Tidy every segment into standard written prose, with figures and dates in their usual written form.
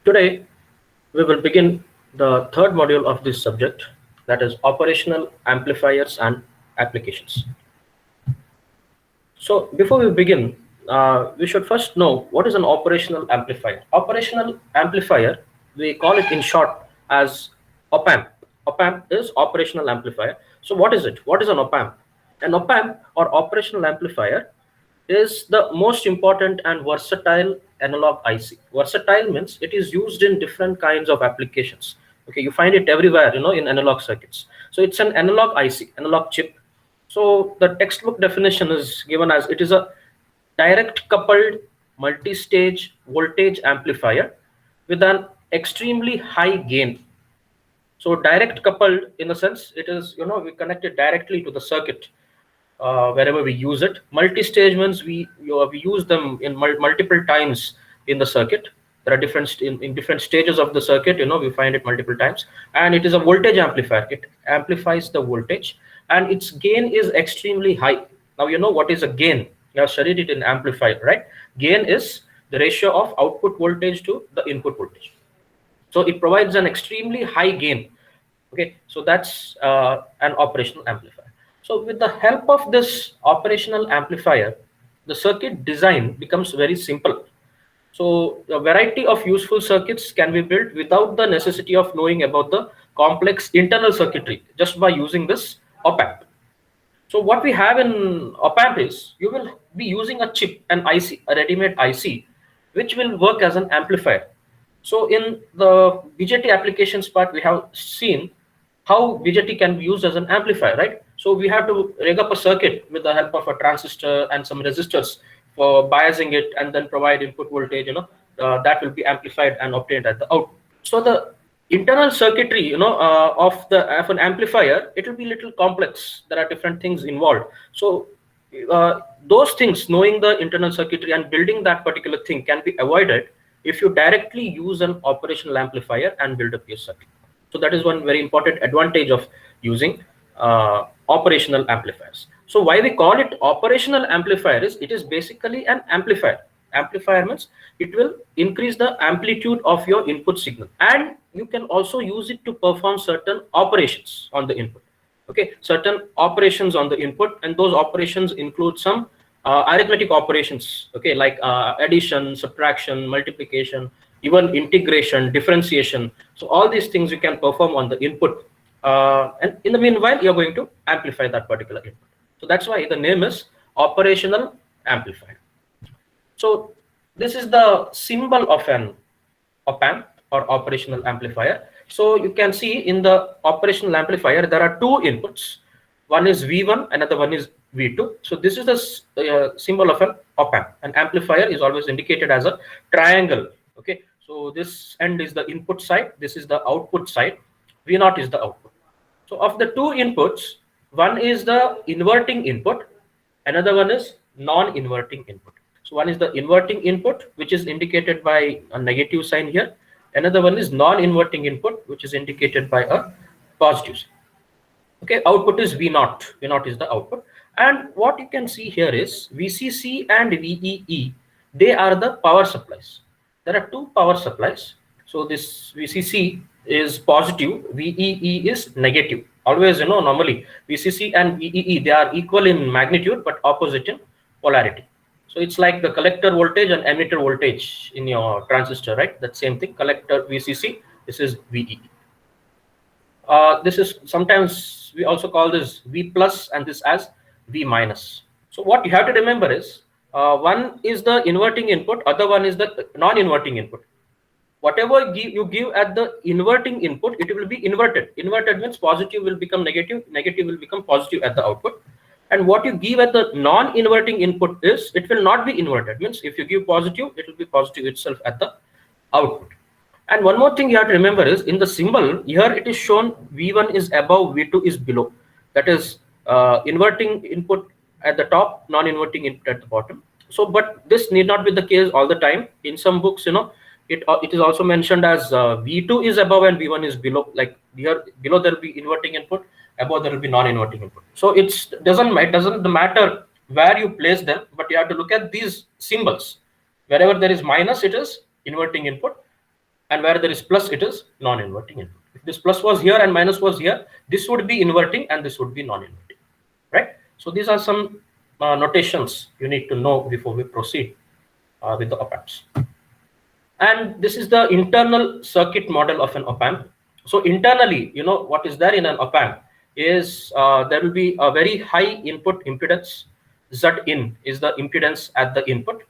Today, we will begin the third module of this subject, that is operational amplifiers and applications. So before we begin, we should first know what is an operational amplifier. Operational amplifier, we call it in short as op-amp. Op-amp is operational amplifier. So what is it? What is an op-amp? An op-amp or operational amplifier is the most important and versatile analog IC. Versatile means it is used in different kinds of applications. Okay, you find it everywhere, in analog circuits. So it's an analog IC, analog chip. So the textbook definition is given as it is a direct coupled multi-stage voltage amplifier with an extremely high gain. So direct coupled in the sense it is, we connect it directly to the circuit wherever we use it. Multi-stage means we use them in multiple times in the circuit. There are different in different stages of the circuit. We find it multiple times, and it is a voltage amplifier. It amplifies the voltage, and its gain is extremely high. Now you know what is a gain. You have studied it in amplifier, right? Gain is the ratio of output voltage to the input voltage. So it provides an extremely high gain. Okay, so that's an operational amplifier. So with the help of this operational amplifier, the circuit design becomes very simple. So a variety of useful circuits can be built without the necessity of knowing about the complex internal circuitry, just by using this op-amp. So what we have in op-amp is you will be using a chip, an IC, a ready-made IC, which will work as an amplifier. So in the BJT applications part, we have seen how BJT can be used as an amplifier, right? So we have to rig up a circuit with the help of a transistor and some resistors for biasing it, and then provide input voltage, that will be amplified and obtained at the output. So the internal circuitry, of an amplifier, it will be a little complex. There are different things involved. So those things, knowing the internal circuitry and building that particular thing, can be avoided if you directly use an operational amplifier and build up your circuit. So that is one very important advantage of using operational amplifiers. So why we call it operational amplifier is it is basically an amplifier. Amplifier means it will increase the amplitude of your input signal, and you can also use it to perform certain operations on the input. Okay, certain operations on the input, and those operations include some arithmetic operations, okay, like addition, subtraction, multiplication, even integration, differentiation. So all these things you can perform on the input, and in the meanwhile you're going to amplify that particular input. So that's why the name is operational amplifier. So this is the symbol of an op-amp or operational amplifier. So you can see in the operational amplifier there are two inputs. One is V1, another one is V2. So this is the symbol of an op-amp. An amplifier is always indicated as a triangle. Okay, so this end is the input side, this is the output side, V0 is the output. So of the two inputs, one is the inverting input, another one is non-inverting input. So one is the inverting input, which is indicated by a negative sign here. Another one is non-inverting input, which is indicated by a positive sign. Okay, output is V0. V0 is the output. And what you can see here is VCC and VEE, they are the power supplies. There are two power supplies. So this VCC is positive, VEE is negative. Always, normally VCC and VEE, they are equal in magnitude but opposite in polarity. So it's like the collector voltage and emitter voltage in your transistor, right? That same thing, collector VCC, this is VEE. This is sometimes we also call this V plus and this as V minus. So what you have to remember is one is the inverting input, other one is the non-inverting input. Whatever you give at the inverting input, it will be inverted. Inverted means positive will become negative, negative will become positive at the output. And what you give at the non-inverting input is, it will not be inverted. Means if you give positive, it will be positive itself at the output. And one more thing you have to remember is, in the symbol, here it is shown V1 is above, V2 is below. That is inverting input at the top, non-inverting input at the bottom. So, but this need not be the case all the time. In some books, it is also mentioned as V2 is above and V1 is below. Like here, below there will be inverting input, above there will be non-inverting input. So it doesn't matter where you place them, but you have to look at these symbols. Wherever there is minus, it is inverting input, and where there is plus, it is non-inverting input. If this plus was here and minus was here, this would be inverting and this would be non-inverting, right? So these are some notations you need to know before we proceed with the op-amps. And this is the internal circuit model of an op-amp. So internally, what is there in an op-amp is there will be a very high input impedance. Z-in is the impedance at the input,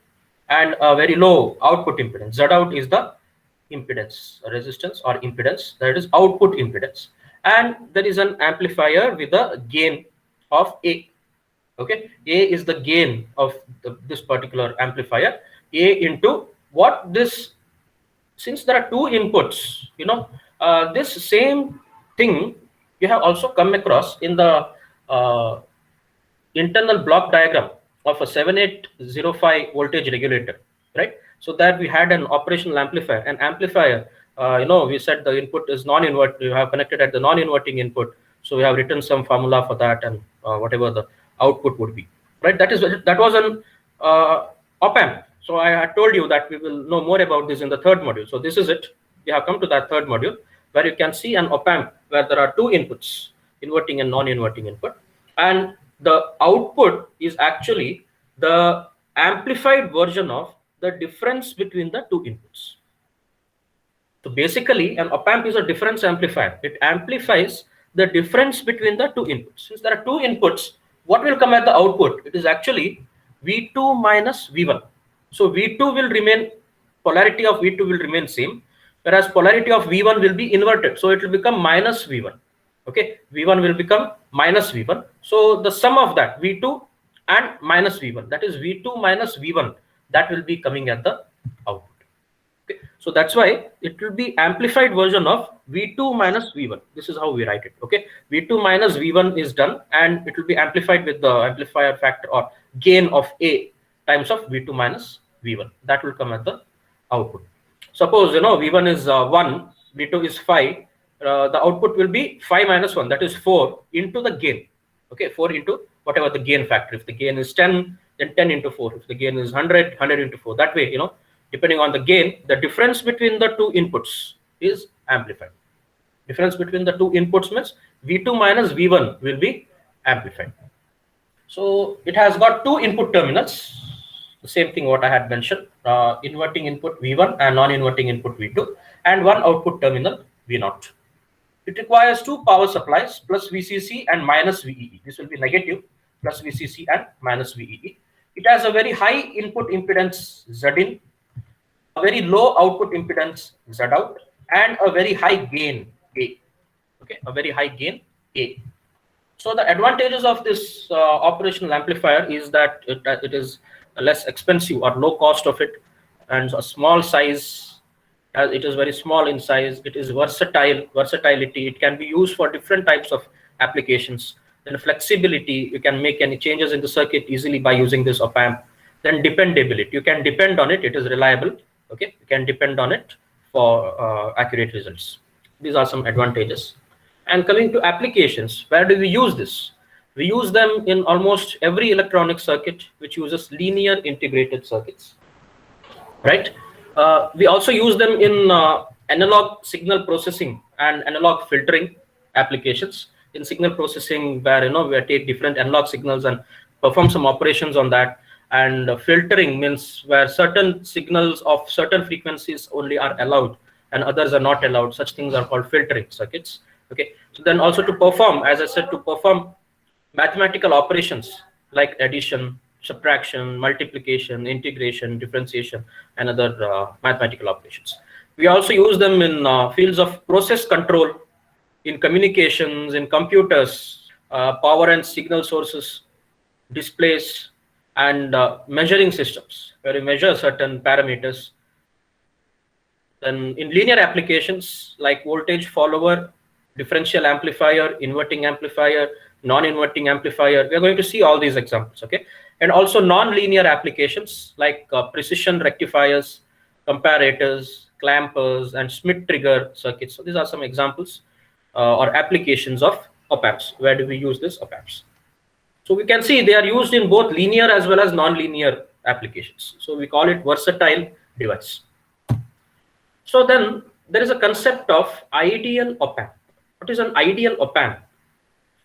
and a very low output impedance. Z-out is the impedance, resistance or impedance, that is output impedance. And there is an amplifier with a gain of A. Okay, A is the gain of this particular amplifier. A into what this, since there are two inputs, this same thing you have also come across in the internal block diagram of a 7805 voltage regulator, right? So that we had an operational amplifier. An amplifier, we said the input is non-invert. You have connected at the non-inverting input, so we have written some formula for that, and whatever the output would be, right? That was an op-amp. So I had told you that we will know more about this in the third module. So this is it. We have come to that third module where you can see an op-amp where there are two inputs, inverting and non-inverting input, and the output is actually the amplified version of the difference between the two inputs. So basically, an op-amp is a difference amplifier. It amplifies the difference between the two inputs. Since there are two inputs, what will come at the output? It is actually V2 minus V1. So V2 will remain, polarity of V2 will remain same, whereas polarity of V1 will be inverted. So it will become minus V1. Okay, V1 will become minus V1. So the sum of that, V2 and minus V1, that is V2 minus V1, that will be coming at the output. Okay, so that's why it will be amplified version of V2 minus V1. This is how we write it. Okay, V2 minus V1 is done, and it will be amplified with the amplifier factor or gain of A times of V2 minus V1. That will come at the output. Suppose V1 is 1, V2 is 5. The output will be 5 minus 1, that is 4 into the gain. Okay, 4 into whatever the gain factor. If the gain is 10, then 10 into 4. If the gain is 100, 100 into 4. That way, depending on the gain, the difference between the two inputs is amplified. Difference between the two inputs means V2 minus V1 will be amplified. So it has got two input terminals. The same thing what I had mentioned, inverting input V1 and non-inverting input V2, and one output terminal V0. It requires two power supplies, plus VCC and minus VEE. This will be negative, plus VCC and minus VEE. It has a very high input impedance Z-in, a very low output impedance Z-out, and a very high gain A. Okay, a very high gain A. So the advantages of this operational amplifier is that it is less expensive or low cost of it, and a small size. As it is very small in size, it is versatility. It can be used for different types of applications. Then flexibility, you can make any changes in the circuit easily by using this op-amp. Then dependability, you can depend on it. It is reliable. Okay, you can depend on it for accurate results. These are some advantages. And coming to applications, where do we use this? We use them in almost every electronic circuit which uses linear integrated circuits, right? We also use them in analog signal processing and analog filtering applications. In signal processing, where we take different analog signals and perform some operations on that. And filtering means where certain signals of certain frequencies only are allowed and others are not allowed. Such things are called filtering circuits. Okay, so then also to perform, as I said, to perform mathematical operations like addition, subtraction, multiplication, integration, differentiation, and other mathematical operations. We also use them in fields of process control, in communications, in computers, power and signal sources, displays, and measuring systems, where we measure certain parameters. Then in linear applications like voltage follower, differential amplifier, inverting amplifier, non-inverting amplifier, we are going to see all these examples. Okay, and also non-linear applications like precision rectifiers, comparators, clampers, and Schmidt trigger circuits. So these are some examples or applications of op-amps. Where do we use this op-amps? So we can see they are used in both linear as well as non-linear applications. So we call it versatile device. So then there is a concept of ideal op-amp. What is an ideal op-amp?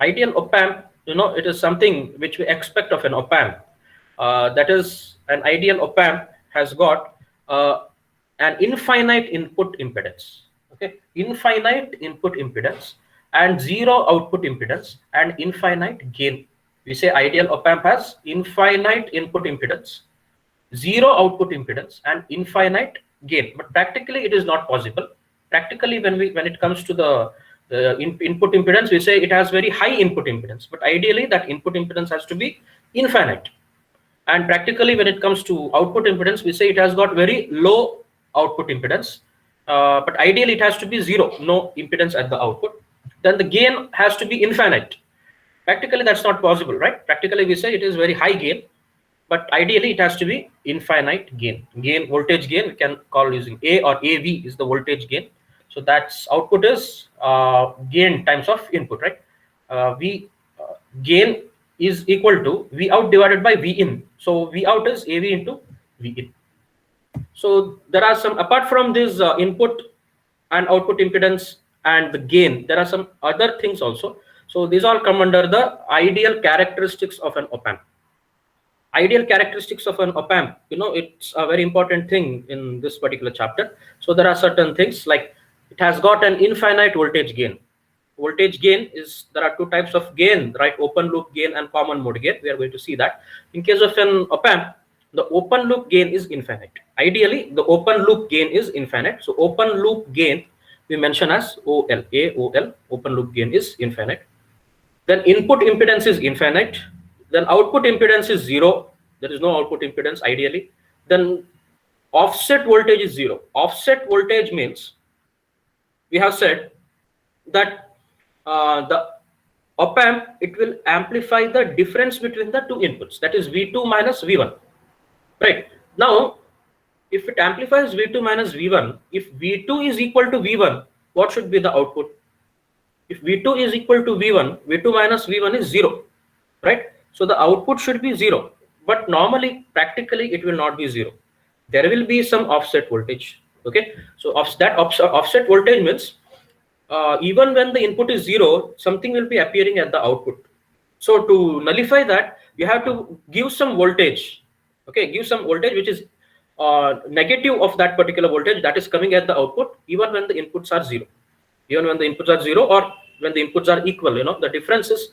Ideal op-amp, it is something which we expect of an op-amp. That is, an ideal op-amp has got an infinite input impedance. Okay, infinite input impedance and zero output impedance and infinite gain. We say ideal op-amp has infinite input impedance, zero output impedance, and infinite gain. But practically, it is not possible. Practically, when it comes to the input impedance, we say it has very high input impedance. But ideally, that input impedance has to be infinite. And practically, when it comes to output impedance, we say it has got very low output impedance. But ideally, it has to be zero, no impedance at the output. Then the gain has to be infinite. Practically, that's not possible, right? Practically, we say it is very high gain, but ideally it has to be infinite gain. Voltage gain, we can call using A or AV is the voltage gain. So that's output is gain times of input, right? Gain is equal to V out divided by V in. So V out is AV into V in. So there are some, apart from this input and output impedance and the gain, there are some other things also. So these all come under the ideal characteristics of an op-amp. Ideal characteristics of an op-amp, it's a very important thing in this particular chapter. So there are certain things like it has got an infinite voltage gain. Voltage gain is, there are two types of gain, right? Open loop gain and common mode gain. We are going to see that. In case of an op-amp, the open loop gain is infinite. Ideally, the open loop gain is infinite. So open loop gain we mention as OL. AOL, open loop gain is infinite. Then input impedance is infinite. Then output impedance is zero. There is no output impedance ideally. Then offset voltage is zero. Offset voltage means we have said that the op-amp, it will amplify the difference between the two inputs, that is V2 minus V1. Right. Now, if it amplifies V2 minus V1, if V2 is equal to V1, what should be the output? If V2 is equal to V1, V2 minus V1 is zero, right? So the output should be zero, but normally, practically, it will not be zero. There will be some offset voltage. Okay, so offset voltage means even when the input is zero, something will be appearing at the output. So to nullify that, you have to give some voltage. Okay, give some voltage which is negative of that particular voltage that is coming at the output, even when the inputs are zero. Even when the inputs are zero, or when the inputs are equal, the difference is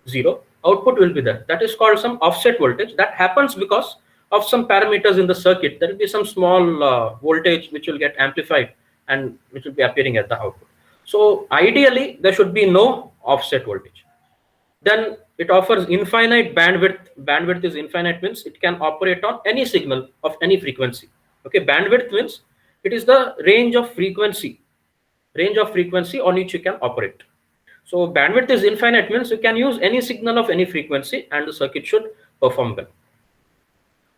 zero, output will be there. That is called some offset voltage. That happens because of some parameters in the circuit. There will be some small voltage which will get amplified and which will be appearing at the output. So ideally, there should be no offset voltage. Then it offers infinite bandwidth. Bandwidth is infinite means it can operate on any signal of any frequency. Okay, bandwidth means it is the range of frequency on which you can operate. So bandwidth is infinite means you can use any signal of any frequency and the circuit should perform well.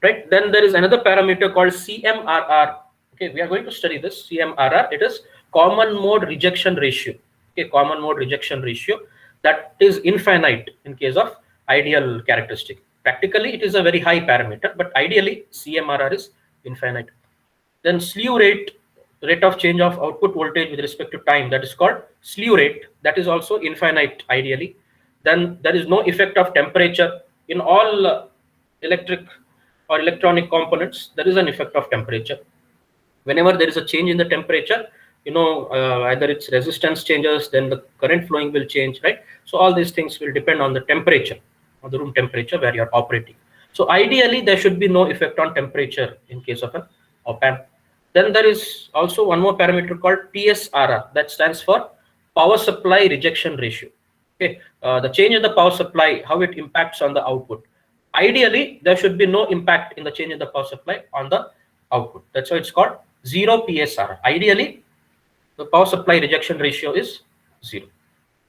Right? Then there is another parameter called CMRR. Okay, we are going to study this CMRR. It is common mode rejection ratio. Okay, common mode rejection ratio, that is infinite in case of ideal characteristic. Practically, it is a very high parameter, but ideally CMRR is infinite. Then slew rate of change of output voltage with respect to time, that is called slew rate. That is also infinite ideally. Then there is no effect of temperature. In all electric or electronic components, there is an effect of temperature. Whenever there is a change in the temperature, either its resistance changes, then the current flowing will change, right? So all these things will depend on the temperature, on the room temperature where you are operating. So ideally, there should be no effect on temperature in case of an op-amp. Then there is also one more parameter called PSRR, that stands for power supply rejection ratio. Okay, the change in the power supply, how it impacts on the output. Ideally, there should be no impact in the change in the power supply on the output. That's why it's called zero PSRR. Ideally, the power supply rejection ratio is zero.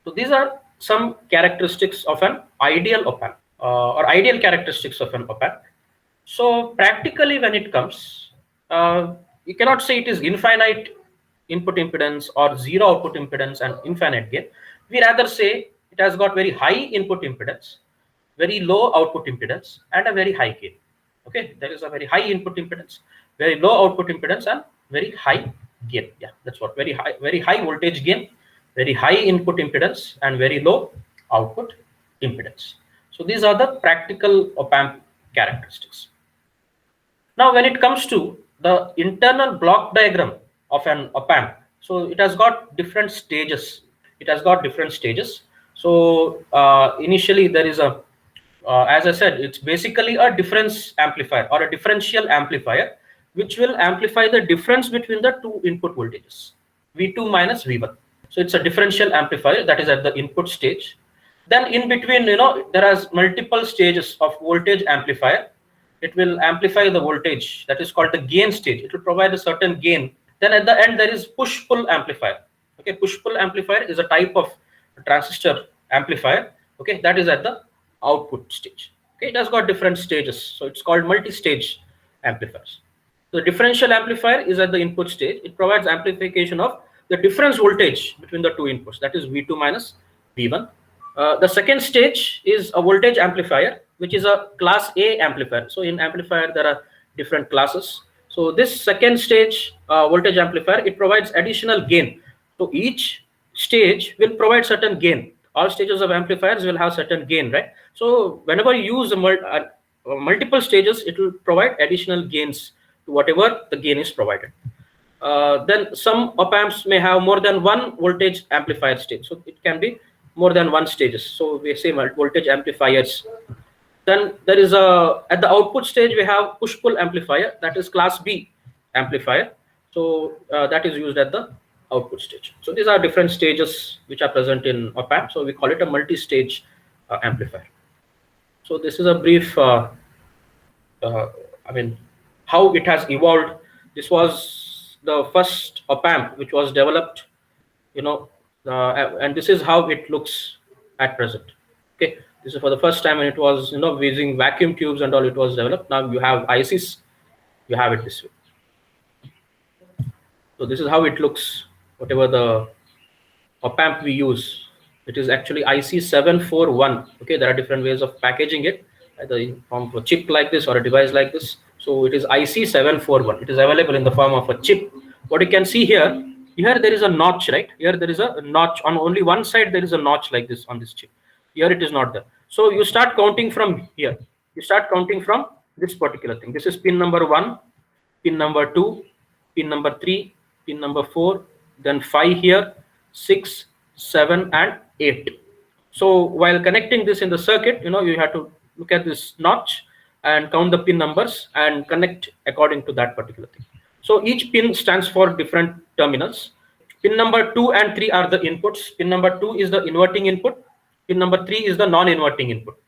So these are some characteristics of an ideal op-amp, or ideal characteristics of an op-amp. So practically, when it comes, you cannot say it is infinite input impedance or zero output impedance and infinite gain. We rather say it has got very high input impedance, very low output impedance, and a very high gain. Okay, there is a very high input impedance, very low output impedance, and very high gain. Yeah, that's what, very high voltage gain, very high input impedance, and very low output impedance. So these are the practical op-amp characteristics. Now, when it comes to the internal block diagram of an op-amp, so it has got different stages. It has got different stages. So initially there is a, as I said, it's basically a difference amplifier or a differential amplifier, which will amplify the difference between the two input voltages, V2 minus V1. So it's a differential amplifier that is at the input stage. Then in between, there are multiple stages of voltage amplifier. It will amplify the voltage, that is called the gain stage. It will provide a certain gain. Then at the end there is push-pull amplifier. Okay, push-pull amplifier is a type of transistor amplifier. Okay, that is at the output stage. Okay, it has got different stages, so it's called multi-stage amplifiers. The differential amplifier is at the input stage. It provides amplification of the difference voltage between the two inputs, that is V2 minus V1. The second stage is a voltage amplifier, which is a class A amplifier. So in amplifier there are different classes. So this second stage voltage amplifier, it provides additional gain. So each stage will provide certain gain. All stages of amplifiers will have certain gain, right? So whenever you use multiple stages, it will provide additional gains to whatever the gain is provided. Then some op-amps may have more than one voltage amplifier stage. So it can be more than one stages. So we say voltage amplifiers. Then there is at the output stage we have push-pull amplifier, that is class B amplifier. So that is used at the output stage. So these are different stages which are present in op-amp. So we call it a multi-stage amplifier. So this is a brief, how it has evolved. This was the first op-amp which was developed, and this is how it looks at present. Okay, this is for the first time when it was, using vacuum tubes and all, it was developed. Now you have ICs, you have it this way. So this is how it looks, whatever the op-amp we use. It is actually IC741. Okay, there are different ways of packaging it, either in form of a chip like this or a device like this. So it is IC741. It is available in the form of a chip. What you can see here there is a notch, right? Here there is a notch on only one side. There is a notch like this on this chip. Here it is not there. So you start counting from here. You start counting from this particular thing. This is pin number 1, pin number 2, pin number 3, pin number 4, then 5 here, 6, 7, and 8. So while connecting this in the circuit, you have to look at this notch and count the pin numbers and connect according to that particular thing. So each pin stands for different terminals. Pin number 2 and 3 are the inputs. Pin number 2 is the inverting input. Pin number 3 is the non-inverting input.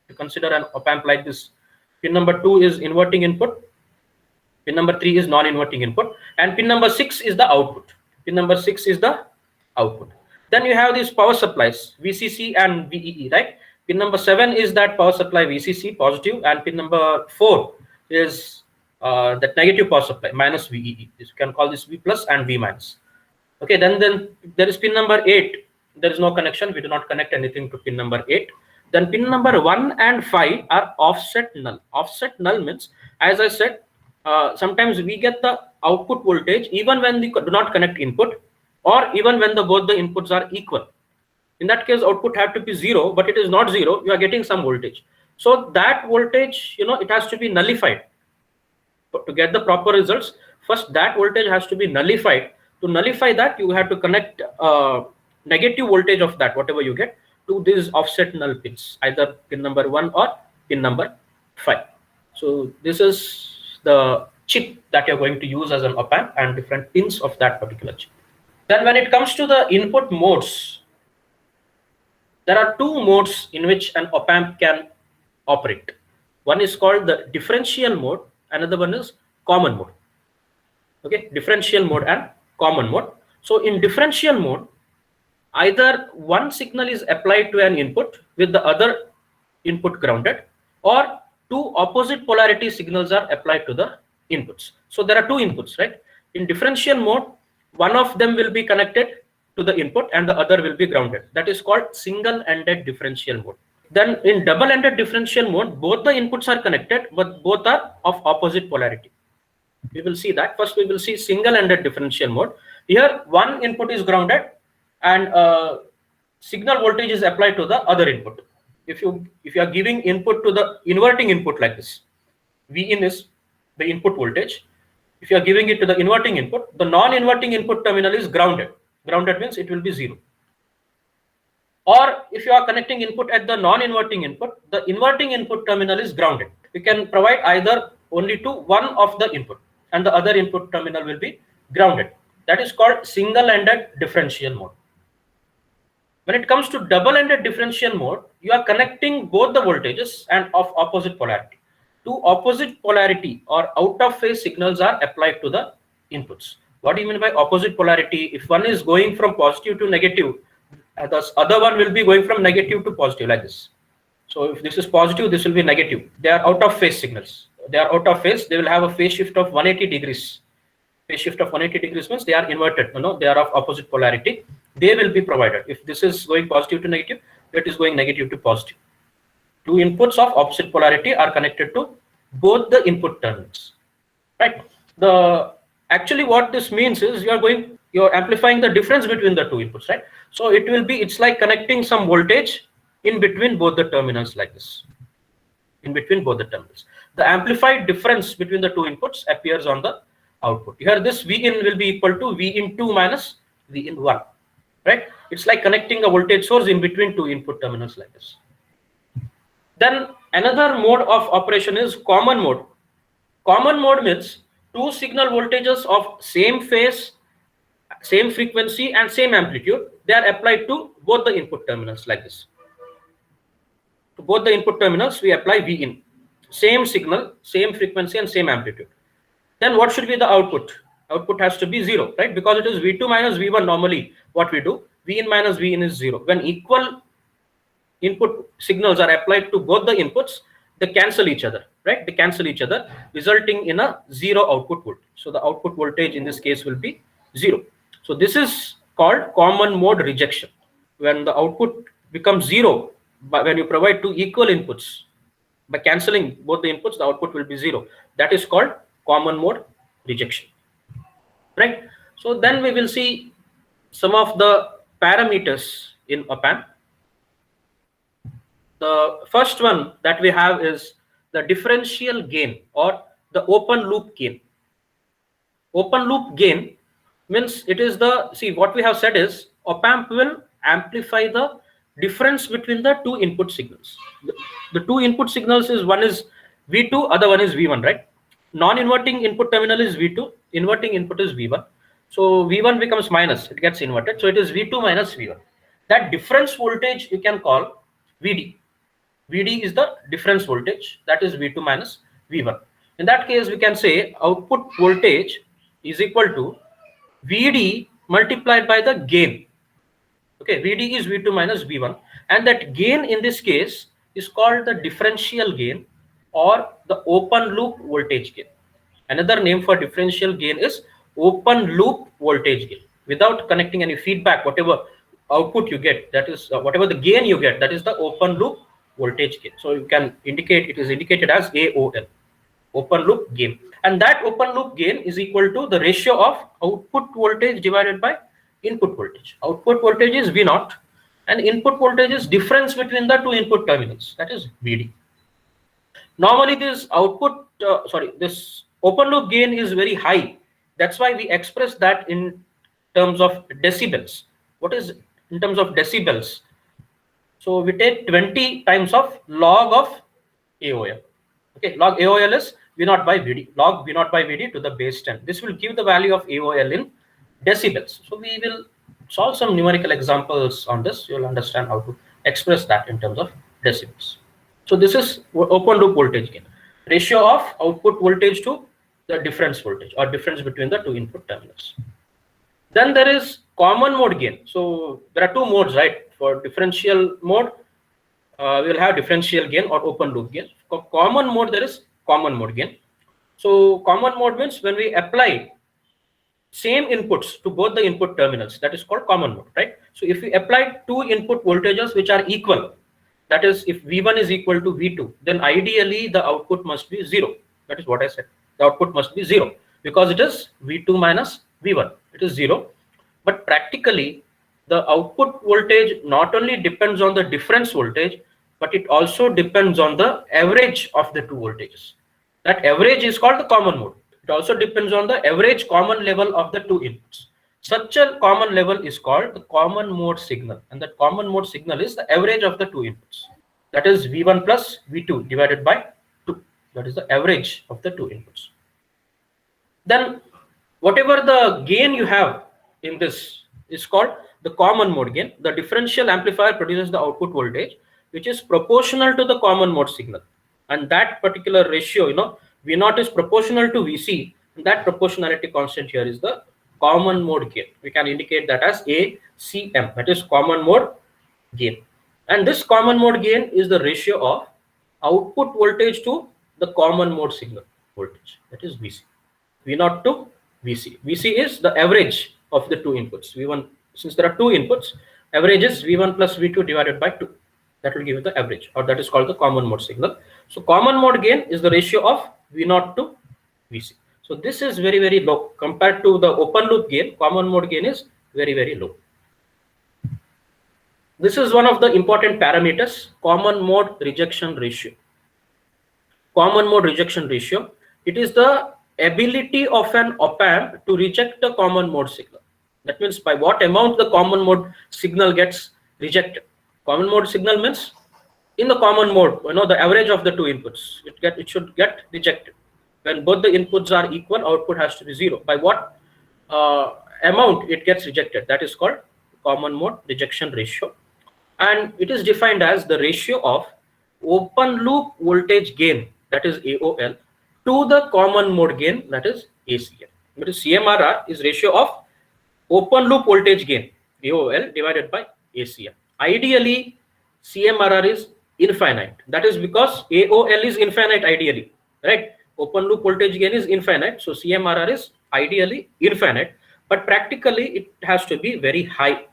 To consider an op-amp like this, pin number 2 is inverting input. Pin number 3 is non-inverting input, and pin number 6 is the output. Pin number 6 is the output. Then you have these power supplies, VCC and VEE, right? Pin number 7 is that power supply VCC, positive, and pin number 4 is that negative power supply, minus VEE. You can call this V plus and V minus. Okay, then there is pin number 8. There is no connection. We do not connect anything to pin number 8. Then pin number 1 and 5 are offset null. Offset null means, as I said, sometimes we get the output voltage even when we do not connect input, or even when both the inputs are equal. In that case, output have to be 0, but it is not 0. You are getting some voltage. So that voltage, it has to be nullified. To get the proper results, first that voltage has to be nullified. To nullify that, you have to connect negative voltage of that, whatever you get, to these offset null pins, either pin number 1 or pin number 5. So this is the chip that you're going to use as an op-amp, and different pins of that particular chip. Then when it comes to the input modes, there are two modes in which an op-amp can operate. One is called the differential mode, another one is common mode. Okay, differential mode and common mode. So in differential mode, either one signal is applied to an input with the other input grounded, or two opposite polarity signals are applied to the inputs. So there are two inputs, right? In differential mode, one of them will be connected to the input and the other will be grounded. That is called single-ended differential mode. Then in double-ended differential mode, both the inputs are connected, but both are of opposite polarity. We will see that. First, we will see single-ended differential mode. Here, one input is grounded, and signal voltage is applied to the other input. If you are giving input to the inverting input like this, Vin is the input voltage. If you are giving it to the inverting input, the non-inverting input terminal is grounded. Grounded means it will be 0. Or if you are connecting input at the non-inverting input, the inverting input terminal is grounded. You can provide either only to one of the input, and the other input terminal will be grounded. That is called single-ended differential mode. When it comes to double-ended differential mode, you are connecting both the voltages and of opposite polarity. Two opposite polarity or out of phase signals are applied to the inputs. What do you mean by opposite polarity? If one is going from positive to negative, the other one will be going from negative to positive like this. So if this is positive, this will be negative. They are out of phase signals. They are out of phase. They will have a phase shift of 180 degrees. Phase shift of 180 degrees means they are inverted. They are of opposite polarity. They will be provided. If this is going positive to negative, that is going negative to positive. Two inputs of opposite polarity are connected to both the input terminals. Right? Actually what this means is you're amplifying the difference between the two inputs, right? So it's like connecting some voltage in between both the terminals like this. In between both the terminals. The amplified difference between the two inputs appears on the output. Here this Vin will be equal to Vin2 minus Vin1, right? It's like connecting a voltage source in between two input terminals like this. Then another mode of operation is common mode. Common mode means two signal voltages of same phase, same frequency and same amplitude, they are applied to both the input terminals like this. To both the input terminals we apply Vin. Same signal, same frequency and same amplitude. Then what should be the output? Output has to be 0, right? Because it is V2 minus V1 normally what we do. Vin minus Vin is 0. When equal input signals are applied to both the inputs, they cancel each other, right? They cancel each other, resulting in a 0 output voltage. So the output voltage in this case will be 0. So this is called common mode rejection. When the output becomes 0, when you provide two equal inputs, by cancelling both the inputs, the output will be 0. That is called common mode rejection, right? So then we will see some of the parameters in op-amp. The first one that we have is the differential gain or the open loop gain. Open loop gain means it is what we have said is op-amp will amplify the difference between the two input signals. The two input signals is one is V2, other one is V1, right? Non-inverting input terminal is V2, inverting input is V1. So V1 becomes minus, it gets inverted. So it is V2 minus V1. That difference voltage you can call VD. VD is the difference voltage, that is V2 minus V1. In that case, we can say output voltage is equal to VD multiplied by the gain. Okay, VD is V2 minus V1, and that gain in this case is called the differential gain or the open loop voltage gain. Another name for differential gain is open loop voltage gain. Without connecting any feedback, whatever output you get, that is whatever the gain you get, that is the open loop voltage gain. So you can indicate, it is indicated as AOL, open loop gain. And that open loop gain is equal to the ratio of output voltage divided by input voltage. Output voltage is V0 and input voltage is difference between the two input terminals, that is VD. Normally this this open loop gain is very high. That's why we express that in terms of decibels. What is in terms of decibels? So we take 20 times of log of AOL. Okay, log AOL is V0 by VD, log V0 by VD to the base 10. This will give the value of AOL in decibels. So we will solve some numerical examples on this. You'll understand how to express that in terms of decibels. So this is open loop voltage gain, ratio of output voltage to the difference voltage or difference between the two input terminals. Then there is common mode gain. So there are two modes, right? For differential mode, we will have differential gain or open loop gain. For common mode, there is common mode gain. So common mode means when we apply same inputs to both the input terminals, that is called common mode, right? So if we apply two input voltages which are equal, that is if V1 is equal to V2, then ideally the output must be 0. That is what I said. The output must be 0. because it is V2 minus V1. It is 0. But practically, the output voltage not only depends on the difference voltage, but it also depends on the average of the two voltages. That average is called the common mode. It also depends on the average common level of the two inputs. Such a common level is called the common mode signal, and that common mode signal is the average of the two inputs. That is V1 plus V2 divided by 2. That is the average of the two inputs. Then whatever the gain you have in this is called the common mode gain. The differential amplifier produces the output voltage which is proportional to the common mode signal, and that particular ratio, V0 is proportional to Vc, and that proportionality constant here is the common mode gain. We can indicate that as ACM, that is common mode gain. And this common mode gain is the ratio of output voltage to the common mode signal voltage, that is Vc. V0 to Vc. Vc is the average of the two inputs. V1, since there are two inputs, average is V1 plus V2 divided by 2. That will give you the average, or that is called the common mode signal. So common mode gain is the ratio of V0 to Vc. So this is very, very low compared to the open loop gain. Common mode gain is very, very low. This is one of the important parameters, common mode rejection ratio. Common mode rejection ratio, it is the ability of an op-amp to reject the common mode signal. That means by what amount the common mode signal gets rejected. Common mode signal means in the common mode, the average of the two inputs, it should get rejected. When both the inputs are equal, output has to be 0. By what amount it gets rejected, that is called common mode rejection ratio. And it is defined as the ratio of open loop voltage gain, that is AOL, to the common mode gain, that is ACM. That is CMRR is ratio of open loop voltage gain, AOL, divided by ACM. Ideally, CMRR is infinite. That is because AOL is infinite ideally, right? Open loop voltage gain is infinite, so CMRR is ideally infinite, but practically it has to be very high.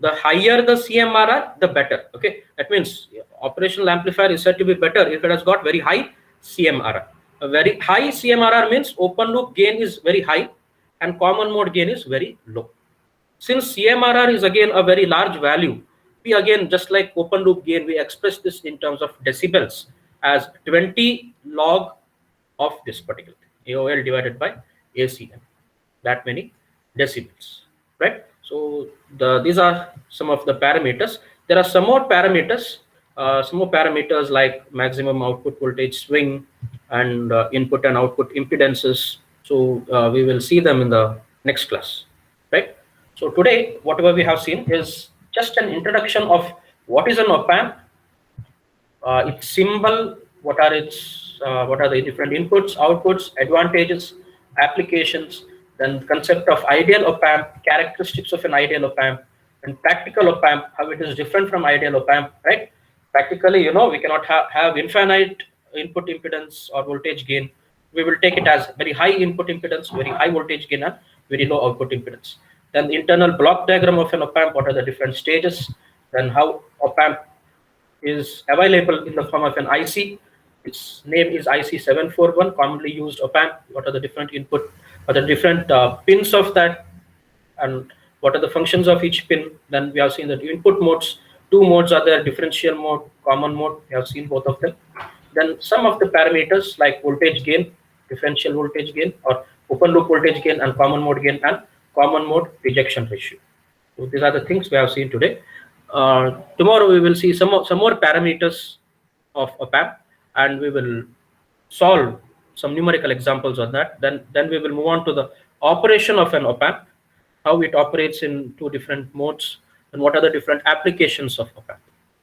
The higher the CMRR, the better. Okay, that means operational amplifier is said to be better if it has got very high CMRR. A very high CMRR means open loop gain is very high and common mode gain is very low. Since CMRR is again a very large value, we again, just like open loop gain, we express this in terms of decibels as 20 log of this particular thing, AOL divided by ACM, that many decibels, right? So these are some of the parameters. There are some more parameters like maximum output voltage swing and input and output impedances. So we will see them in the next class, right? So today, whatever we have seen is just an introduction of what is an op-amp, its symbol, what are the different inputs, outputs, advantages, applications, then concept of ideal op-amp, characteristics of an ideal op-amp, and practical op-amp, how it is different from ideal op-amp, right? Practically, we cannot have infinite input impedance or voltage gain. We will take it as very high input impedance, very high voltage gain, and very low output impedance. Then the internal block diagram of an op-amp, what are the different stages, then how op-amp is available in the form of an IC. Its name is IC741, commonly used op-amp. What are the different input, what are the different pins of that, and what are the functions of each pin. Then we have seen the input modes. Two modes are there, differential mode, common mode. We have seen both of them. Then some of the parameters like voltage gain, differential voltage gain, or open loop voltage gain, and common mode gain, and common mode rejection ratio. So these are the things we have seen today. Tomorrow we will see some more parameters of op-amp, and we will solve some numerical examples on that. Then we will move on to the operation of an op-amp, how it operates in two different modes, and what are the different applications of op-amp.